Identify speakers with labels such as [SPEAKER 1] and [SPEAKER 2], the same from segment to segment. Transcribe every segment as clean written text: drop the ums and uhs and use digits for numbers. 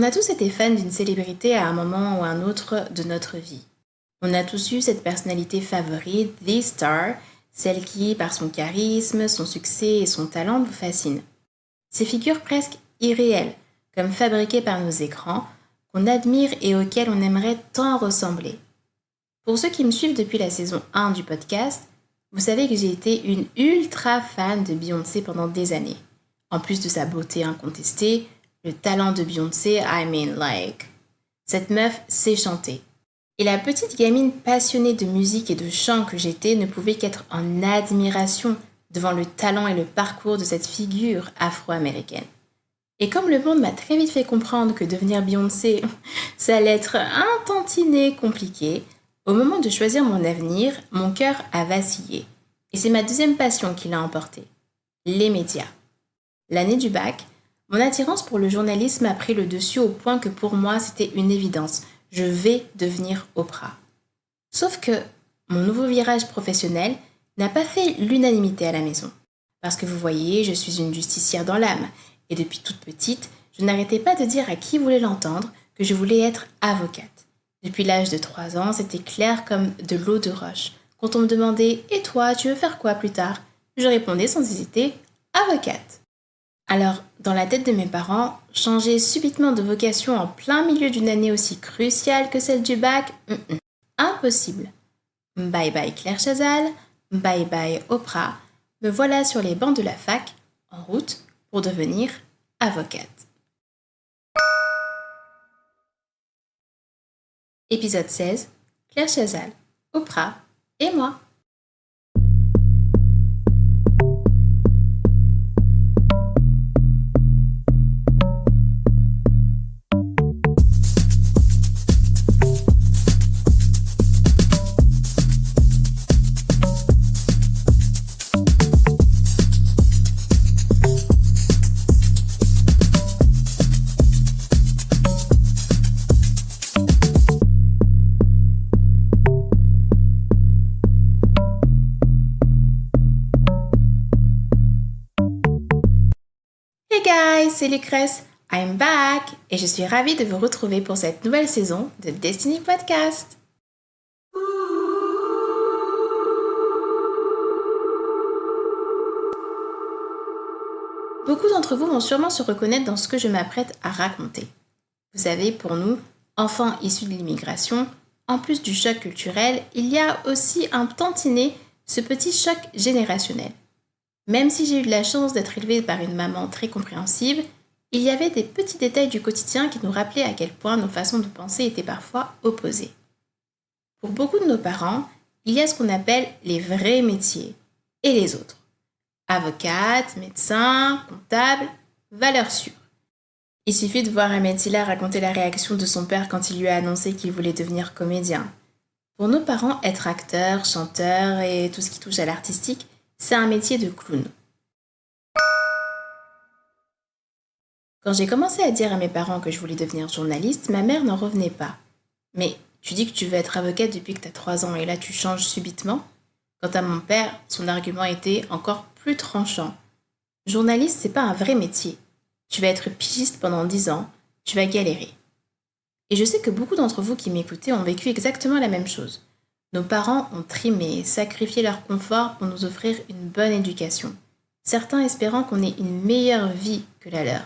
[SPEAKER 1] On a tous été fans d'une célébrité à un moment ou un autre de notre vie. On a tous eu cette personnalité favorite, the star, celle qui, par son charisme, son succès et son talent, vous fascine. Ces figures presque irréelles, comme fabriquées par nos écrans, qu'on admire et auxquelles on aimerait tant ressembler. Pour ceux qui me suivent depuis la saison 1 du podcast, vous savez que j'ai été une ultra fan de Beyoncé pendant des années. En plus de sa beauté incontestée, le talent de Beyoncé, cette meuf sait chanter. Et la petite gamine passionnée de musique et de chant que j'étais ne pouvait qu'être en admiration devant le talent et le parcours de cette figure afro-américaine. Et comme le monde m'a très vite fait comprendre que devenir Beyoncé, ça allait être un tantinet compliqué, au moment de choisir mon avenir, mon cœur a vacillé. Et c'est ma deuxième passion qui l'a emporté, les médias. L'année du bac, mon attirance pour le journalisme a pris le dessus au point que pour moi c'était une évidence. Je vais devenir Oprah. Sauf que mon nouveau virage professionnel n'a pas fait l'unanimité à la maison. Parce que vous voyez, je suis une justicière dans l'âme. Et depuis toute petite, je n'arrêtais pas de dire à qui voulait l'entendre que je voulais être avocate. Depuis l'âge de 3 ans, c'était clair comme de l'eau de roche. Quand on me demandait « Et toi, tu veux faire quoi plus tard ?» je répondais sans hésiter « Avocate ». Alors, dans la tête de mes parents, changer subitement de vocation en plein milieu d'une année aussi cruciale que celle du bac, impossible. Bye bye Claire Chazal, bye bye Oprah, me voilà sur les bancs de la fac, en route pour devenir avocate. Épisode 16, Claire Chazal, Oprah et moi. Hey guys, c'est Lucrèce, I'm back et je suis ravie de vous retrouver pour cette nouvelle saison de Destiny Podcast. Beaucoup d'entre vous vont sûrement se reconnaître dans ce que je m'apprête à raconter. Vous savez, pour nous, enfants issus de l'immigration, en plus du choc culturel, il y a aussi un tantinet, ce petit choc générationnel. Même si j'ai eu de la chance d'être élevée par une maman très compréhensive, il y avait des petits détails du quotidien qui nous rappelaient à quel point nos façons de penser étaient parfois opposées. Pour beaucoup de nos parents, il y a ce qu'on appelle les vrais métiers et les autres. Avocate, médecin, comptable, valeur sûre. Il suffit de voir Ahmed Silla raconter la réaction de son père quand il lui a annoncé qu'il voulait devenir comédien. Pour nos parents, être acteur, chanteur et tout ce qui touche à l'artistique, c'est un métier de clown. Quand j'ai commencé à dire à mes parents que je voulais devenir journaliste, ma mère n'en revenait pas. Mais tu dis que tu veux être avocate depuis que tu as 3 ans et là tu changes subitement ? Quant à mon père, son argument était encore plus tranchant. Journaliste, c'est pas un vrai métier. Tu vas être pigiste pendant 10 ans, tu vas galérer. Et je sais que beaucoup d'entre vous qui m'écoutez ont vécu exactement la même chose. Nos parents ont trimé, sacrifié leur confort pour nous offrir une bonne éducation, certains espérant qu'on ait une meilleure vie que la leur.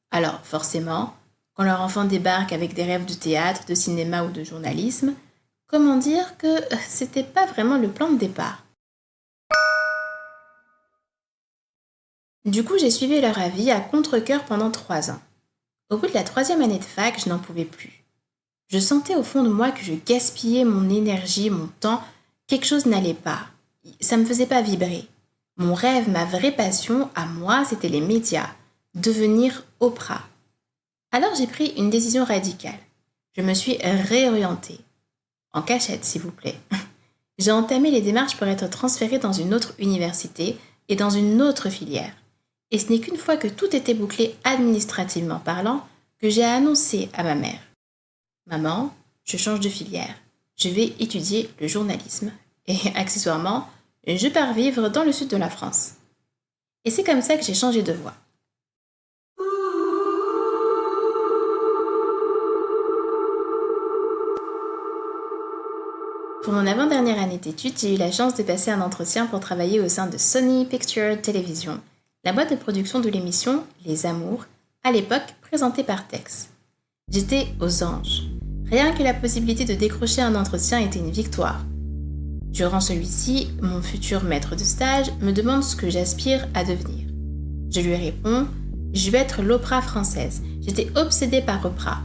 [SPEAKER 1] Alors, forcément, quand leur enfant débarque avec des rêves de théâtre, de cinéma ou de journalisme, comment dire que c'était pas vraiment le plan de départ. Du coup, j'ai suivi leur avis à contre-cœur pendant 3 ans. Au bout de la 3e année de fac, je n'en pouvais plus. Je sentais au fond de moi que je gaspillais mon énergie, mon temps, quelque chose n'allait pas. Ça me faisait pas vibrer. Mon rêve, ma vraie passion, à moi, c'était les médias. Devenir Oprah. Alors j'ai pris une décision radicale. Je me suis réorientée. En cachette, s'il vous plaît. J'ai entamé les démarches pour être transférée dans une autre université et dans une autre filière. Et ce n'est qu'une fois que tout était bouclé administrativement parlant que j'ai annoncé à ma mère. Maman, je change de filière. Je vais étudier le journalisme. Et accessoirement, je pars vivre dans le sud de la France. Et c'est comme ça que j'ai changé de voie. Pour mon avant-dernière année d'études, j'ai eu la chance de passer un entretien pour travailler au sein de Sony Pictures Television, la boîte de production de l'émission Les Amours, à l'époque présentée par Tex. J'étais aux anges. Rien que la possibilité de décrocher un entretien était une victoire. Durant celui-ci, mon futur maître de stage me demande ce que j'aspire à devenir. Je lui réponds « Je vais être l'Oprah française. J'étais obsédée par Oprah. »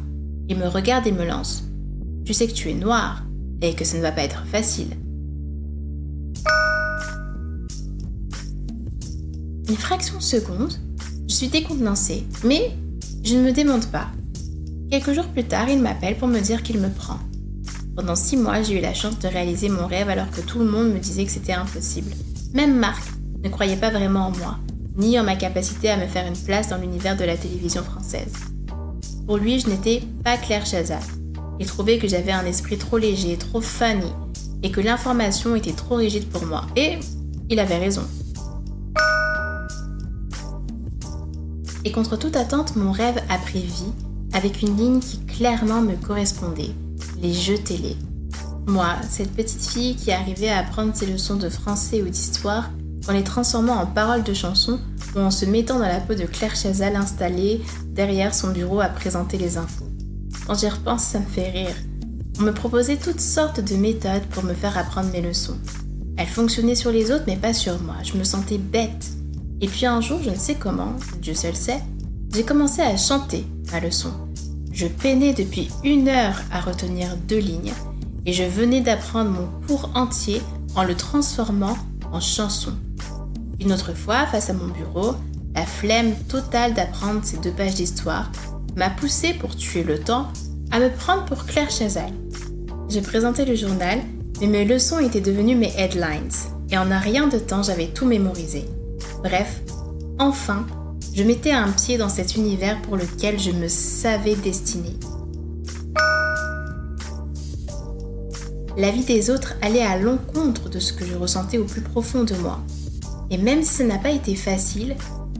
[SPEAKER 1] Il me regarde et me lance « Tu sais que tu es noire et que ça ne va pas être facile. » Une fraction de seconde, je suis décontenancée, mais je ne me démonte pas. Quelques jours plus tard, il m'appelle pour me dire qu'il me prend. Pendant 6 mois, j'ai eu la chance de réaliser mon rêve alors que tout le monde me disait que c'était impossible. Même Marc ne croyait pas vraiment en moi, ni en ma capacité à me faire une place dans l'univers de la télévision française. Pour lui, je n'étais pas Claire Chazal. Il trouvait que j'avais un esprit trop léger, trop funny, et que l'information était trop rigide pour moi. Et il avait raison. Et contre toute attente, mon rêve a pris vie avec une ligne qui clairement me correspondait, les jeux télé. Moi, cette petite fille qui arrivait à apprendre ses leçons de français ou d'histoire en les transformant en paroles de chansons ou en se mettant dans la peau de Claire Chazal installée derrière son bureau à présenter les infos. Quand j'y repense, ça me fait rire. On me proposait toutes sortes de méthodes pour me faire apprendre mes leçons. Elles fonctionnaient sur les autres mais pas sur moi, je me sentais bête. Et puis un jour, je ne sais comment, Dieu seul sait, j'ai commencé à chanter ma leçon. Je peinais depuis 1 heure à retenir 2 lignes et je venais d'apprendre mon cours entier en le transformant en chanson. Une autre fois, face à mon bureau, la flemme totale d'apprendre ces 2 pages d'histoire m'a poussée pour tuer le temps à me prendre pour Claire Chazal. Je présentais le journal, mais mes leçons étaient devenues mes headlines et en un rien de temps, j'avais tout mémorisé. Bref, enfin, je mettais un pied dans cet univers pour lequel je me savais destinée. La vie des autres allait à l'encontre de ce que je ressentais au plus profond de moi. Et même si ça n'a pas été facile,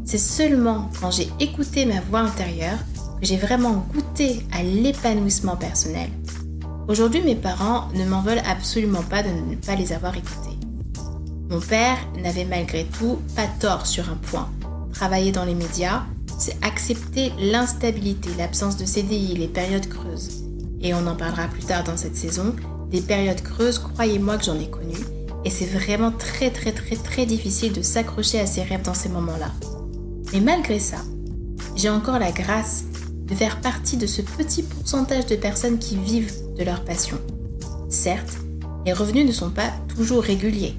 [SPEAKER 1] c'est seulement quand j'ai écouté ma voix intérieure que j'ai vraiment goûté à l'épanouissement personnel. Aujourd'hui, mes parents ne m'en veulent absolument pas de ne pas les avoir écoutés. Mon père n'avait malgré tout pas tort sur un point. Travailler dans les médias, c'est accepter l'instabilité, l'absence de CDI, les périodes creuses. Et on en parlera plus tard dans cette saison. Des périodes creuses, croyez-moi que j'en ai connu. Et c'est vraiment très difficile de s'accrocher à ses rêves dans ces moments-là. Mais malgré ça, j'ai encore la grâce de faire partie de ce petit pourcentage de personnes qui vivent de leur passion. Certes, les revenus ne sont pas toujours réguliers,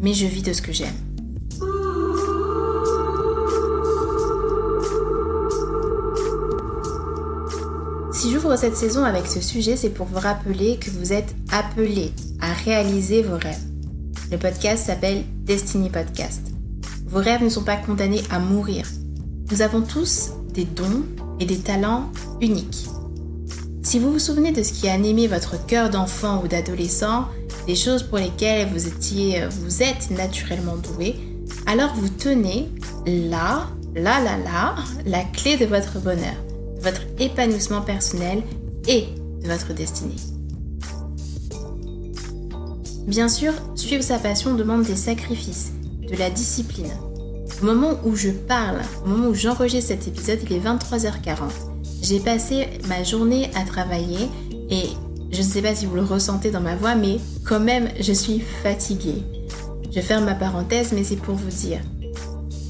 [SPEAKER 1] mais je vis de ce que j'aime. Si j'ouvre cette saison avec ce sujet, c'est pour vous rappeler que vous êtes appelés à réaliser vos rêves. Le podcast s'appelle Destiny Podcast. Vos rêves ne sont pas condamnés à mourir. Nous avons tous des dons et des talents uniques. Si vous vous souvenez de ce qui a animé votre cœur d'enfant ou d'adolescent, des choses pour lesquelles vous êtes naturellement doué, alors vous tenez la clé de votre bonheur, de votre épanouissement personnel et de votre destinée. Bien sûr, suivre sa passion demande des sacrifices, de la discipline. Au moment où je parle, au moment où j'enregistre cet épisode, il est 23h40. J'ai passé ma journée à travailler et je ne sais pas si vous le ressentez dans ma voix, mais quand même, je suis fatiguée. Je ferme ma parenthèse, mais c'est pour vous dire.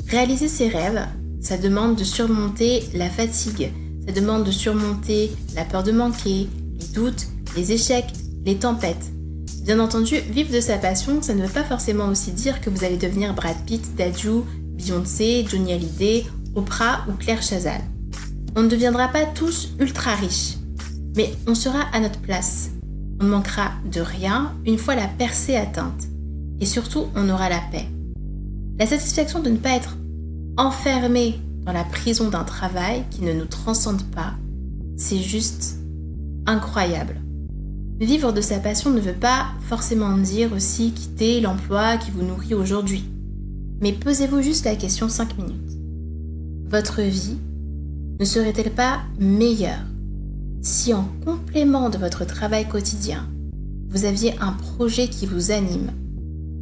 [SPEAKER 1] Réaliser ses rêves, ça demande de surmonter la fatigue, ça demande de surmonter la peur de manquer, les doutes, les échecs, les tempêtes. Bien entendu, vivre de sa passion, ça ne veut pas forcément aussi dire que vous allez devenir Brad Pitt, Dadju, Beyoncé, Johnny Hallyday, Oprah ou Claire Chazal. On ne deviendra pas tous ultra riches, mais on sera à notre place. On ne manquera de rien une fois la percée atteinte. Et surtout, on aura la paix. La satisfaction de ne pas être enfermé dans la prison d'un travail qui ne nous transcende pas, c'est juste incroyable. Vivre de sa passion ne veut pas forcément dire aussi quitter l'emploi qui vous nourrit aujourd'hui. Mais posez-vous juste la question 5 minutes. Votre vie ne serait-elle pas meilleure si en complément de votre travail quotidien, vous aviez un projet qui vous anime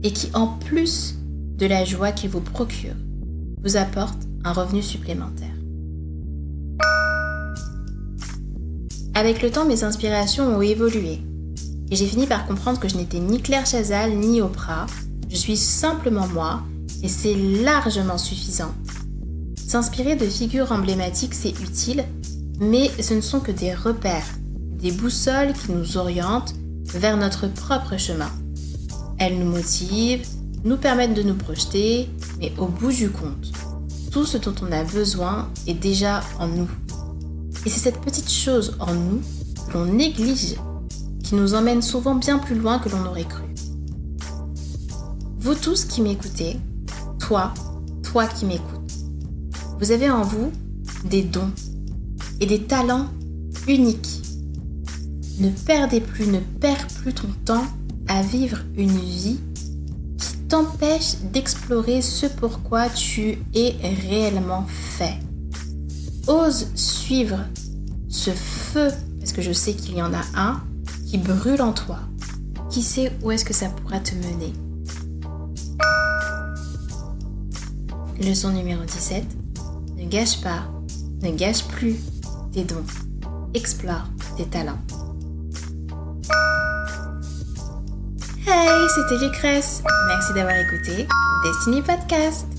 [SPEAKER 1] et qui, en plus de la joie qu'il vous procure, vous apporte un revenu supplémentaire. Avec le temps, mes inspirations ont évolué et j'ai fini par comprendre que je n'étais ni Claire Chazal ni Oprah. Je suis simplement moi et c'est largement suffisant. S'inspirer de figures emblématiques, c'est utile, mais ce ne sont que des repères, des boussoles qui nous orientent vers notre propre chemin. Elles nous motivent, nous permettent de nous projeter, mais au bout du compte, tout ce dont on a besoin est déjà en nous. Et c'est cette petite chose en nous que l'on néglige qui nous emmène souvent bien plus loin que l'on aurait cru. Vous tous qui m'écoutez, toi qui m'écoutes, vous avez en vous des dons et des talents uniques. Ne perds plus ton temps à vivre une vie qui t'empêche d'explorer ce pourquoi tu es réellement fait. Ose suivre ce feu, parce que je sais qu'il y en a un, qui brûle en toi. Qui sait où est-ce que ça pourra te mener? Leçon numéro 17. Ne gâche pas, ne gâche plus tes dons. Explore tes talents. Hey, c'était Lucrèce. Merci d'avoir écouté Destiny Podcast.